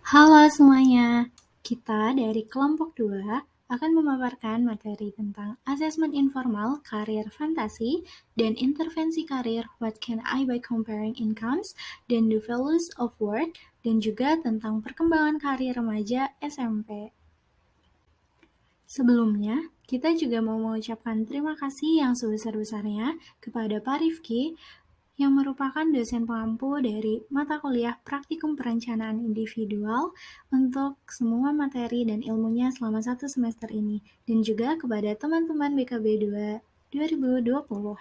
Halo semuanya, kita dari kelompok 2 akan memaparkan materi tentang asesmen informal, karir fantasi, dan intervensi karir, what can I by comparing incomes, dan the values of work, dan juga tentang perkembangan karir remaja SMP. Sebelumnya, kita juga mau mengucapkan terima kasih yang sebesar-besarnya kepada Pak Rifki yang merupakan dosen pengampu dari mata kuliah Praktikum Perencanaan Individual untuk semua materi dan ilmunya selama 1 semester ini, dan juga kepada teman-teman BKB 2 2020.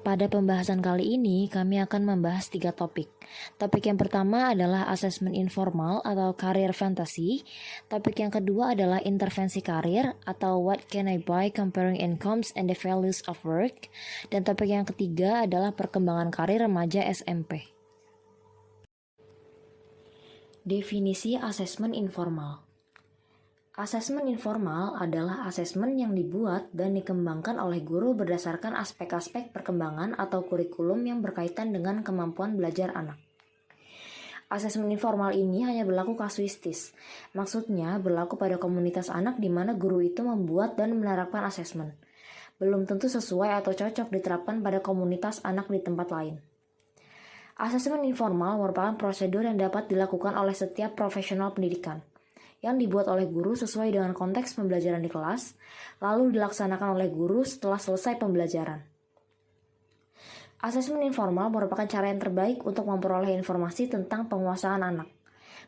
Pada pembahasan kali ini, kami akan membahas 3 topik. Topik yang pertama adalah asesmen informal atau karir fantasi. Topik yang kedua adalah intervensi karir atau what can I buy comparing incomes and the values of work. Dan topik yang ketiga adalah perkembangan karir remaja SMP. Definisi asesmen informal. Asesmen informal adalah asesmen yang dibuat dan dikembangkan oleh guru berdasarkan aspek-aspek perkembangan atau kurikulum yang berkaitan dengan kemampuan belajar anak. Asesmen informal ini hanya berlaku kasuistis, maksudnya berlaku pada komunitas anak di mana guru itu membuat dan menerapkan asesmen. Belum tentu sesuai atau cocok diterapkan pada komunitas anak di tempat lain. Asesmen informal merupakan prosedur yang dapat dilakukan oleh setiap profesional pendidikan yang dibuat oleh guru sesuai dengan konteks pembelajaran di kelas, lalu dilaksanakan oleh guru setelah selesai pembelajaran. Asesmen informal merupakan cara yang terbaik untuk memperoleh informasi tentang penguasaan anak,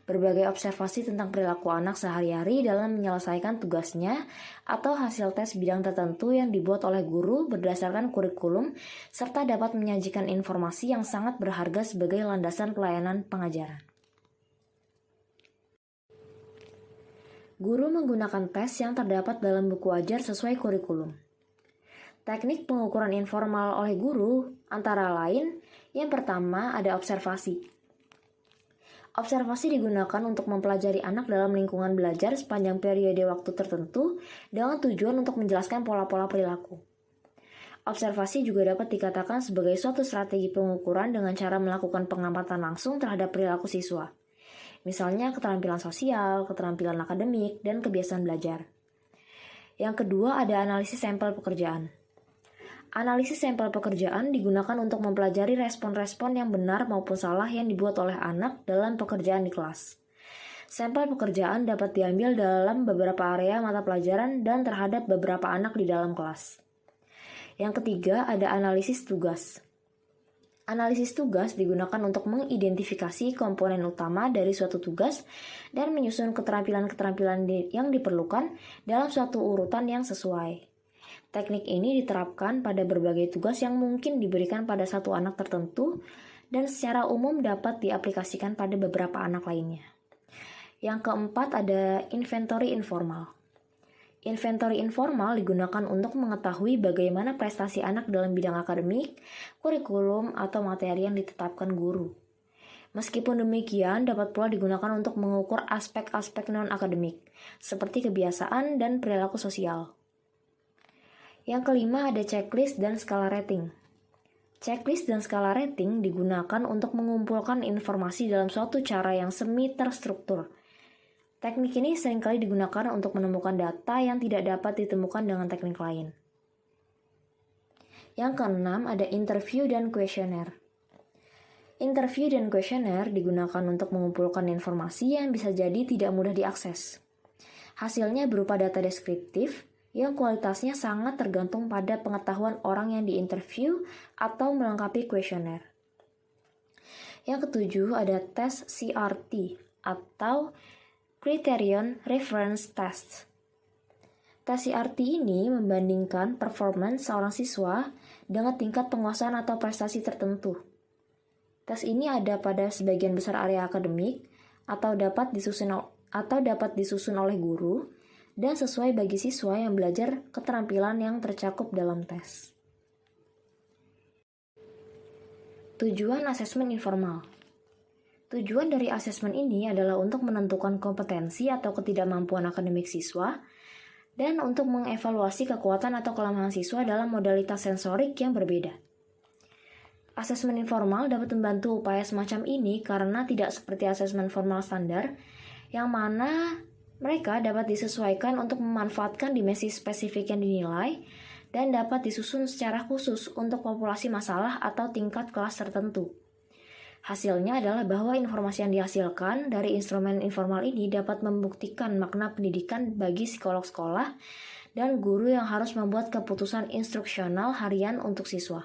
berbagai observasi tentang perilaku anak sehari-hari dalam menyelesaikan tugasnya, atau hasil tes bidang tertentu yang dibuat oleh guru berdasarkan kurikulum, serta dapat menyajikan informasi yang sangat berharga sebagai landasan pelayanan pengajaran. Guru menggunakan tes yang terdapat dalam buku ajar sesuai kurikulum. Teknik pengukuran informal oleh guru antara lain, yang pertama ada observasi. Observasi digunakan untuk mempelajari anak dalam lingkungan belajar sepanjang periode waktu tertentu dengan tujuan untuk menjelaskan pola-pola perilaku. Observasi juga dapat dikatakan sebagai suatu strategi pengukuran dengan cara melakukan pengamatan langsung terhadap perilaku siswa. Misalnya keterampilan sosial, keterampilan akademik, dan kebiasaan belajar. Yang kedua ada analisis sampel pekerjaan. Analisis sampel pekerjaan digunakan untuk mempelajari respon-respon yang benar maupun salah yang dibuat oleh anak dalam pekerjaan di kelas. Sampel pekerjaan dapat diambil dalam beberapa area mata pelajaran dan terhadap beberapa anak di dalam kelas. Yang ketiga ada analisis tugas. Analisis tugas digunakan untuk mengidentifikasi komponen utama dari suatu tugas dan menyusun keterampilan-keterampilan yang diperlukan dalam suatu urutan yang sesuai. Teknik ini diterapkan pada berbagai tugas yang mungkin diberikan pada satu anak tertentu dan secara umum dapat diaplikasikan pada beberapa anak lainnya. Yang keempat ada inventory informal. Inventory informal digunakan untuk mengetahui bagaimana prestasi anak dalam bidang akademik, kurikulum, atau materi yang ditetapkan guru. Meskipun demikian, dapat pula digunakan untuk mengukur aspek-aspek non-akademik, seperti kebiasaan dan perilaku sosial. Yang kelima ada checklist dan skala rating. Checklist dan skala rating digunakan untuk mengumpulkan informasi dalam suatu cara yang semi terstruktur. Teknik ini seringkali digunakan untuk menemukan data yang tidak dapat ditemukan dengan teknik lain. Yang keenam ada interview dan kuesioner. Interview dan kuesioner digunakan untuk mengumpulkan informasi yang bisa jadi tidak mudah diakses. Hasilnya berupa data deskriptif yang kualitasnya sangat tergantung pada pengetahuan orang yang diinterview atau melengkapi kuesioner. Yang ketujuh ada tes CRT atau Criterion Reference Test. Tes CRT ini membandingkan performance seorang siswa dengan tingkat penguasaan atau prestasi tertentu. Tes ini ada pada sebagian besar area akademik atau dapat disusun oleh guru dan sesuai bagi siswa yang belajar keterampilan yang tercakup dalam tes. Tujuan asesmen informal. Tujuan dari asesmen ini adalah untuk menentukan kompetensi atau ketidakmampuan akademik siswa dan untuk mengevaluasi kekuatan atau kelemahan siswa dalam modalitas sensorik yang berbeda. Asesmen informal dapat membantu upaya semacam ini karena tidak seperti asesmen formal standar, yang mana mereka dapat disesuaikan untuk memanfaatkan dimensi spesifik yang dinilai dan dapat disusun secara khusus untuk populasi masalah atau tingkat kelas tertentu. Hasilnya adalah bahwa informasi yang dihasilkan dari instrumen informal ini dapat membuktikan makna pendidikan bagi psikolog sekolah dan guru yang harus membuat keputusan instruksional harian untuk siswa.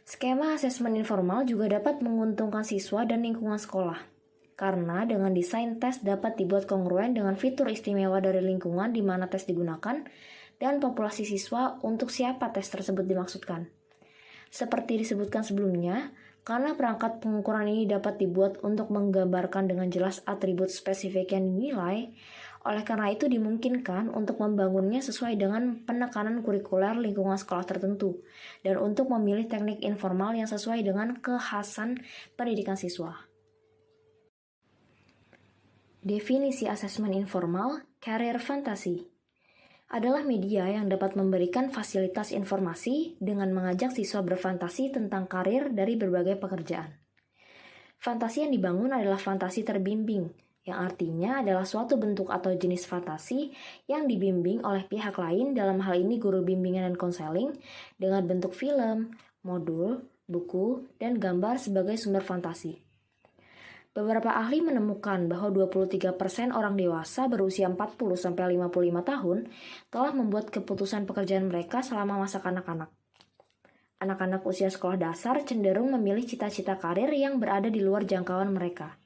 Skema asesmen informal juga dapat menguntungkan siswa dan lingkungan sekolah, karena dengan desain tes dapat dibuat kongruen dengan fitur istimewa dari lingkungan di mana tes digunakan dan populasi siswa untuk siapa tes tersebut dimaksudkan. Seperti disebutkan sebelumnya, karena perangkat pengukuran ini dapat dibuat untuk menggambarkan dengan jelas atribut spesifik yang dinilai, oleh karena itu dimungkinkan untuk membangunnya sesuai dengan penekanan kurikuler lingkungan sekolah tertentu, dan untuk memilih teknik informal yang sesuai dengan kekhasan pendidikan siswa. Definisi asesmen informal, career fantasy, adalah media yang dapat memberikan fasilitas informasi dengan mengajak siswa berfantasi tentang karir dari berbagai pekerjaan. Fantasi yang dibangun adalah fantasi terbimbing, yang artinya adalah suatu bentuk atau jenis fantasi yang dibimbing oleh pihak lain, dalam hal ini guru bimbingan dan konseling, dengan bentuk film, modul, buku, dan gambar sebagai sumber fantasi. Beberapa ahli menemukan bahwa 23% orang dewasa berusia 40-55 tahun telah membuat keputusan pekerjaan mereka selama masa kanak-kanak. Anak-anak usia sekolah dasar cenderung memilih cita-cita karir yang berada di luar jangkauan mereka.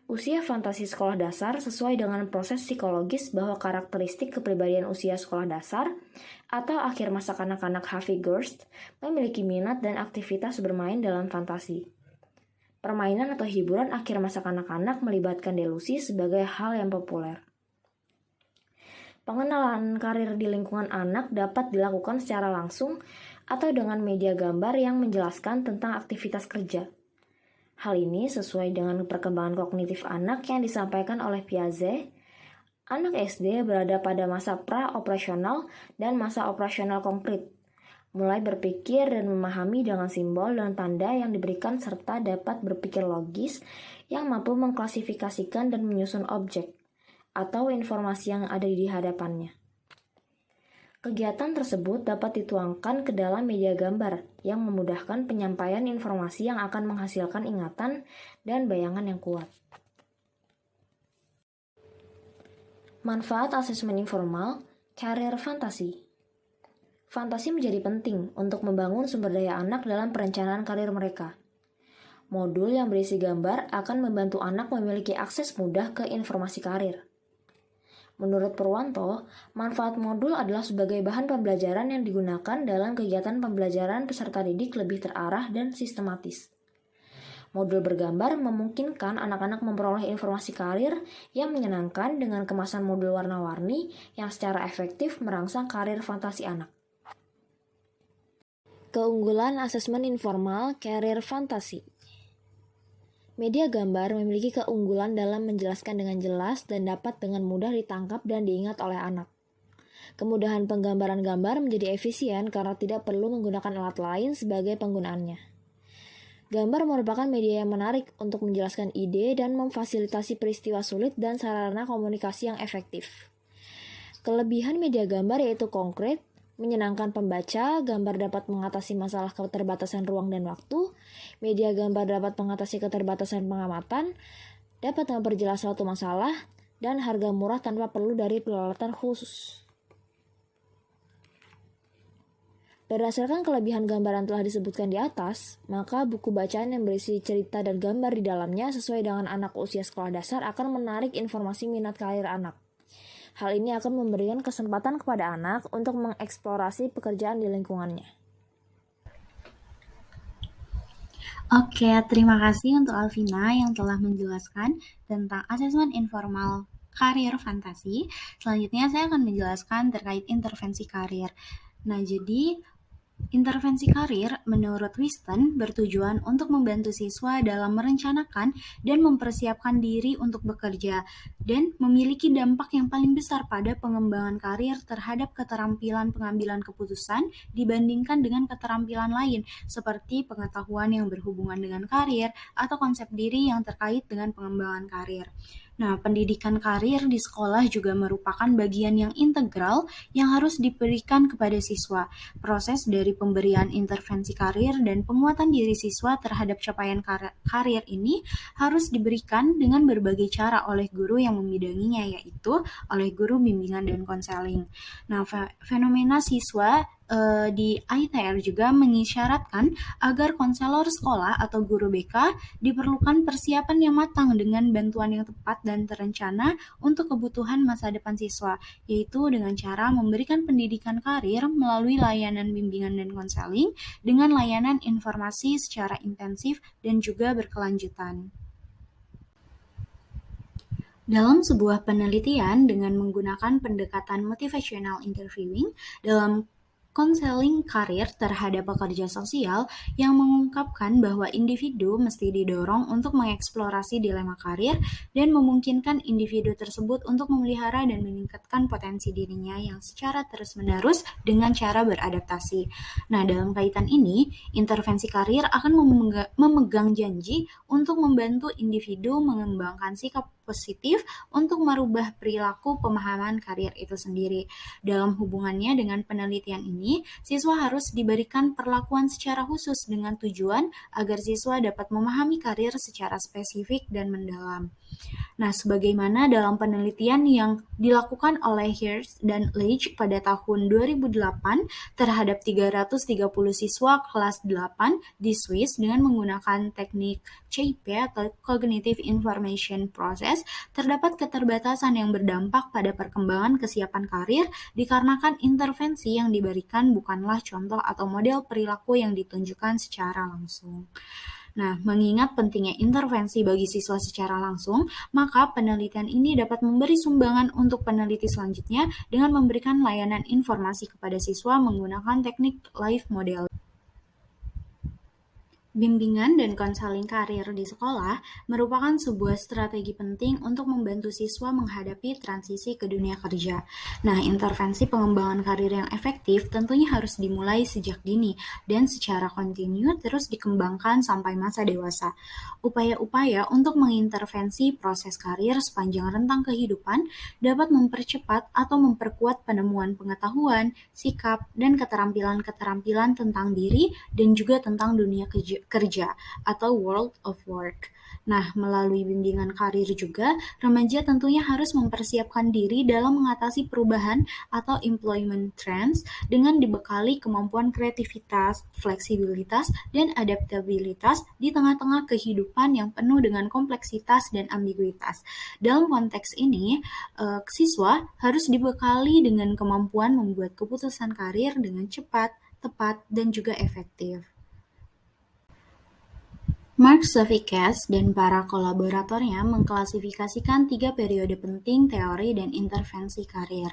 Usia fantasi sekolah dasar sesuai dengan proses psikologis bahwa karakteristik kepribadian usia sekolah dasar atau akhir masa kanak-kanak Harvey Gerst memiliki minat dan aktivitas bermain dalam fantasi. Permainan atau hiburan akhir masa kanak-kanak melibatkan delusi sebagai hal yang populer. Pengenalan karir di lingkungan anak dapat dilakukan secara langsung atau dengan media gambar yang menjelaskan tentang aktivitas kerja. Hal ini sesuai dengan perkembangan kognitif anak yang disampaikan oleh Piaget. Anak SD berada pada masa pra-operasional dan masa operasional konkret, mulai berpikir dan memahami dengan simbol dan tanda yang diberikan serta dapat berpikir logis yang mampu mengklasifikasikan dan menyusun objek atau informasi yang ada di hadapannya. Kegiatan tersebut dapat dituangkan ke dalam media gambar yang memudahkan penyampaian informasi yang akan menghasilkan ingatan dan bayangan yang kuat. Manfaat asesmen informal, career fantasi. Fantasi menjadi penting untuk membangun sumber daya anak dalam perencanaan karir mereka. Modul yang berisi gambar akan membantu anak memiliki akses mudah ke informasi karir. Menurut Purwanto, manfaat modul adalah sebagai bahan pembelajaran yang digunakan dalam kegiatan pembelajaran peserta didik lebih terarah dan sistematis. Modul bergambar memungkinkan anak-anak memperoleh informasi karir yang menyenangkan dengan kemasan modul warna-warni yang secara efektif merangsang karir fantasi anak. Keunggulan asesmen informal career fantasi. Media gambar memiliki keunggulan dalam menjelaskan dengan jelas dan dapat dengan mudah ditangkap dan diingat oleh anak. Kemudahan penggambaran gambar menjadi efisien karena tidak perlu menggunakan alat lain sebagai penggunaannya. Gambar merupakan media yang menarik untuk menjelaskan ide dan memfasilitasi peristiwa sulit dan sarana komunikasi yang efektif. Kelebihan media gambar yaitu konkret, menyenangkan pembaca, gambar dapat mengatasi masalah keterbatasan ruang dan waktu, media gambar dapat mengatasi keterbatasan pengamatan, dapat memperjelas suatu masalah, dan harga murah tanpa perlu dari peralatan khusus. Berdasarkan kelebihan gambaran telah disebutkan di atas, maka buku bacaan yang berisi cerita dan gambar di dalamnya sesuai dengan anak usia sekolah dasar akan menarik informasi minat karir anak. Hal ini akan memberikan kesempatan kepada anak untuk mengeksplorasi pekerjaan di lingkungannya. Oke, terima kasih untuk Alvina yang telah menjelaskan tentang asesmen informal karir fantasi. Selanjutnya saya akan menjelaskan terkait intervensi karir. Nah, jadi Intervensi karir, menurut Whiston, bertujuan untuk membantu siswa dalam merencanakan dan mempersiapkan diri untuk bekerja dan memiliki dampak yang paling besar pada pengembangan karir terhadap keterampilan pengambilan keputusan dibandingkan dengan keterampilan lain seperti pengetahuan yang berhubungan dengan karir atau konsep diri yang terkait dengan pengembangan karir. Nah, pendidikan karir di sekolah juga merupakan bagian yang integral yang harus diberikan kepada siswa. Proses dari pemberian intervensi karir dan penguatan diri siswa terhadap capaian karir ini harus diberikan dengan berbagai cara oleh guru yang membidanginya, yaitu oleh guru bimbingan dan konseling. Nah, fenomena siswa di ITR juga mengisyaratkan agar konselor sekolah atau guru BK diperlukan persiapan yang matang dengan bantuan yang tepat dan terencana untuk kebutuhan masa depan siswa, yaitu dengan cara memberikan pendidikan karir melalui layanan bimbingan dan konseling dengan layanan informasi secara intensif dan juga berkelanjutan. Dalam sebuah penelitian dengan menggunakan pendekatan motivational interviewing dalam konseling karir terhadap pekerja sosial yang mengungkapkan bahwa individu mesti didorong untuk mengeksplorasi dilema karir dan memungkinkan individu tersebut untuk memelihara dan meningkatkan potensi dirinya yang secara terus-menerus dengan cara beradaptasi. Nah, dalam kaitan ini, intervensi karir akan memegang janji untuk membantu individu mengembangkan sikap positif untuk merubah perilaku pemahaman karir itu sendiri. Dalam hubungannya dengan penelitian ini, siswa harus diberikan perlakuan secara khusus dengan tujuan agar siswa dapat memahami karir secara spesifik dan mendalam. Nah, sebagaimana dalam penelitian yang dilakukan oleh Hirsch dan Leach pada tahun 2008 terhadap 330 siswa kelas 8 di Swiss dengan menggunakan teknik CIP atau Cognitive Information Process, terdapat keterbatasan yang berdampak pada perkembangan kesiapan karir dikarenakan intervensi yang diberikan bukanlah contoh atau model perilaku yang ditunjukkan secara langsung. Nah, mengingat pentingnya intervensi bagi siswa secara langsung, maka penelitian ini dapat memberi sumbangan untuk peneliti selanjutnya dengan memberikan layanan informasi kepada siswa menggunakan teknik live model. Bimbingan dan konseling karir di sekolah merupakan sebuah strategi penting untuk membantu siswa menghadapi transisi ke dunia kerja. Nah, intervensi pengembangan karir yang efektif tentunya harus dimulai sejak dini dan secara kontinu terus dikembangkan sampai masa dewasa. Upaya-upaya untuk mengintervensi proses karir sepanjang rentang kehidupan dapat mempercepat atau memperkuat penemuan pengetahuan, sikap, dan keterampilan-keterampilan tentang diri dan juga tentang dunia kerja atau world of work. Nah, melalui bimbingan karir juga, remaja tentunya harus mempersiapkan diri dalam mengatasi perubahan atau employment trends dengan dibekali kemampuan kreativitas, fleksibilitas, dan adaptabilitas di tengah-tengah kehidupan yang penuh dengan kompleksitas dan ambiguitas. Dalam konteks ini, siswa harus dibekali dengan kemampuan membuat keputusan karir dengan cepat, tepat, dan juga efektif. Mark Savikas dan para kolaboratornya mengklasifikasikan 3 periode penting teori dan intervensi karir.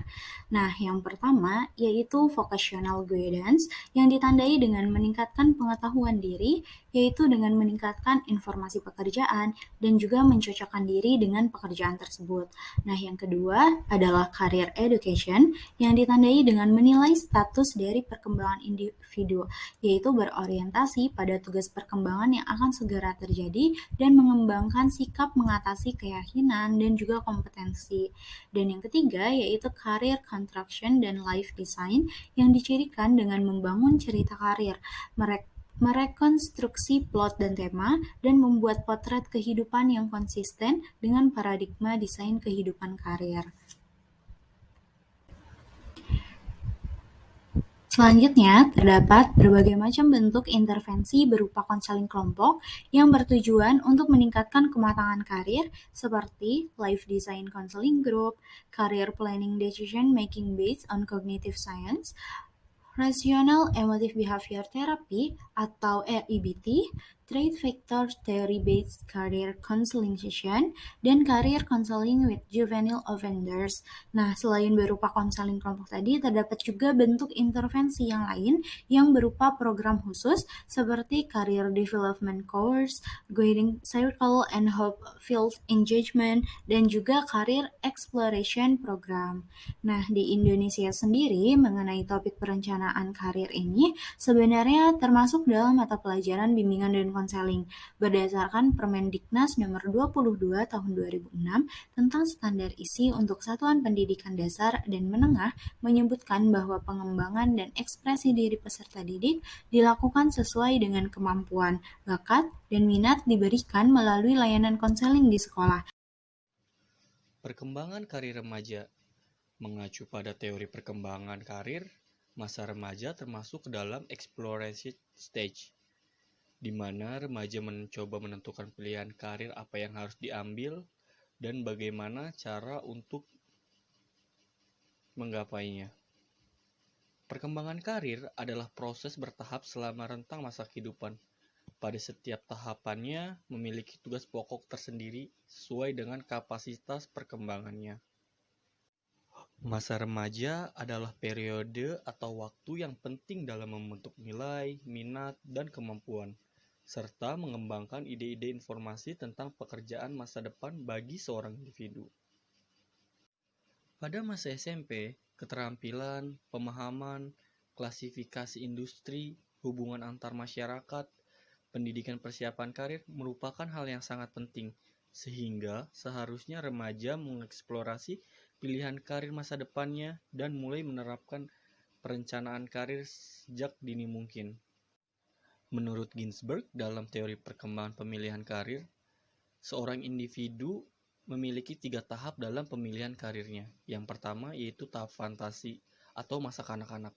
Nah, yang pertama yaitu vocational guidance yang ditandai dengan meningkatkan pengetahuan diri, yaitu dengan meningkatkan informasi pekerjaan dan juga mencocokkan diri dengan pekerjaan tersebut. Nah, yang kedua adalah career education yang ditandai dengan menilai status dari perkembangan individu, yaitu berorientasi pada tugas perkembangan yang akan segera terjadi dan mengembangkan sikap mengatasi keyakinan dan juga kompetensi. Dan yang ketiga yaitu career construction dan life design yang dicirikan dengan membangun cerita karir, merekonstruksi plot dan tema, dan membuat potret kehidupan yang konsisten dengan paradigma desain kehidupan karir. Selanjutnya, terdapat berbagai macam bentuk intervensi berupa konseling kelompok yang bertujuan untuk meningkatkan kematangan karir seperti life design counseling group, career planning decision making based on cognitive science, Rational Emotive Behavior Therapy atau REBT, Trait Vector Theory-Based Career Counseling Session, dan Career Counseling with Juvenile Offenders. Nah, selain berupa konseling kelompok tadi, terdapat juga bentuk intervensi yang lain yang berupa program khusus seperti Career Development Course, Guiding Circle and Hope Field Engagement, dan juga Career Exploration Program. Nah, di Indonesia sendiri mengenai topik perencanaan karir ini sebenarnya termasuk dalam mata pelajaran bimbingan dan konseling berdasarkan Permendiknas nomor 22 tahun 2006 tentang standar isi untuk satuan pendidikan dasar dan menengah menyebutkan bahwa pengembangan dan ekspresi diri peserta didik dilakukan sesuai dengan kemampuan, bakat, dan minat diberikan melalui layanan konseling di sekolah. Perkembangan karir remaja. Mengacu pada teori perkembangan karir, masa remaja termasuk ke dalam exploratory stage, di mana remaja mencoba menentukan pilihan karir apa yang harus diambil dan bagaimana cara untuk menggapainya. Perkembangan karir adalah proses bertahap selama rentang masa kehidupan. Pada setiap tahapannya memiliki tugas pokok tersendiri sesuai dengan kapasitas perkembangannya. Masa remaja adalah periode atau waktu yang penting dalam membentuk nilai, minat, dan kemampuan, serta mengembangkan ide-ide informasi tentang pekerjaan masa depan bagi seorang individu. Pada masa SMP, keterampilan, pemahaman, klasifikasi industri, hubungan antar masyarakat, pendidikan persiapan karir merupakan hal yang sangat penting, sehingga seharusnya remaja mengeksplorasi pilihan karir masa depannya dan mulai menerapkan perencanaan karir sejak dini mungkin. Menurut Ginsberg, dalam teori perkembangan pemilihan karir, seorang individu memiliki 3 tahap dalam pemilihan karirnya. Yang pertama yaitu tahap fantasi atau masa kanak-kanak.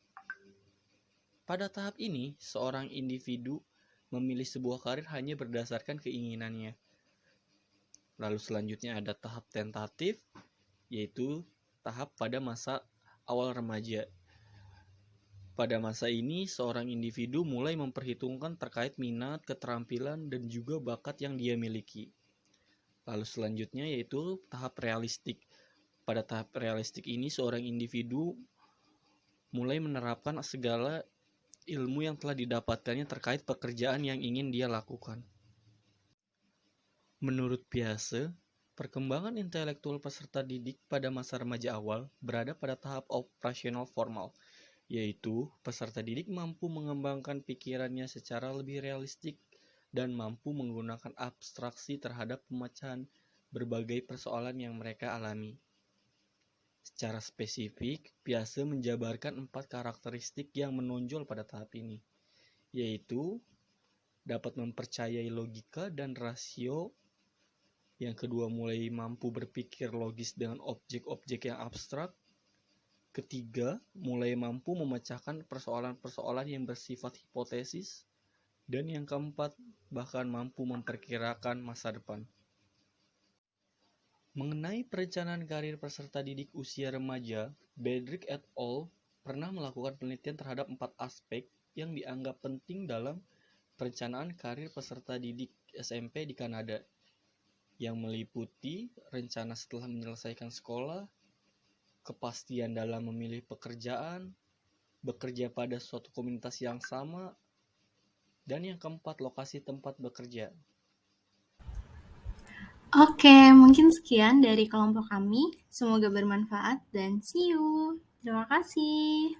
Pada tahap ini, seorang individu memilih sebuah karir hanya berdasarkan keinginannya. Lalu selanjutnya ada tahap tentatif, yaitu tahap pada masa awal remaja. Pada masa ini, seorang individu mulai memperhitungkan terkait minat, keterampilan, dan juga bakat yang dia miliki. Lalu selanjutnya yaitu tahap realistik. Pada tahap realistik ini, seorang individu mulai menerapkan segala ilmu yang telah didapatkannya terkait pekerjaan yang ingin dia lakukan. Menurut Piaget, perkembangan intelektual peserta didik pada masa remaja awal berada pada tahap operasional formal, yaitu peserta didik mampu mengembangkan pikirannya secara lebih realistik dan mampu menggunakan abstraksi terhadap pemecahan berbagai persoalan yang mereka alami. Secara spesifik, Piaget menjabarkan 4 karakteristik yang menonjol pada tahap ini, yaitu dapat mempercayai logika dan rasio. Yang kedua, mulai mampu berpikir logis dengan objek-objek yang abstrak. Ketiga, mulai mampu memecahkan persoalan-persoalan yang bersifat hipotesis. Dan yang keempat, bahkan mampu memperkirakan masa depan. Mengenai perencanaan karir peserta didik usia remaja, Bedrick et al. Pernah melakukan penelitian terhadap 4 aspek yang dianggap penting dalam perencanaan karir peserta didik SMP di Kanada, yang meliputi rencana setelah menyelesaikan sekolah, kepastian dalam memilih pekerjaan, bekerja pada suatu komunitas yang sama, dan yang keempat, lokasi tempat bekerja. Oke, mungkin sekian dari kelompok kami. Semoga bermanfaat dan see you. Terima kasih.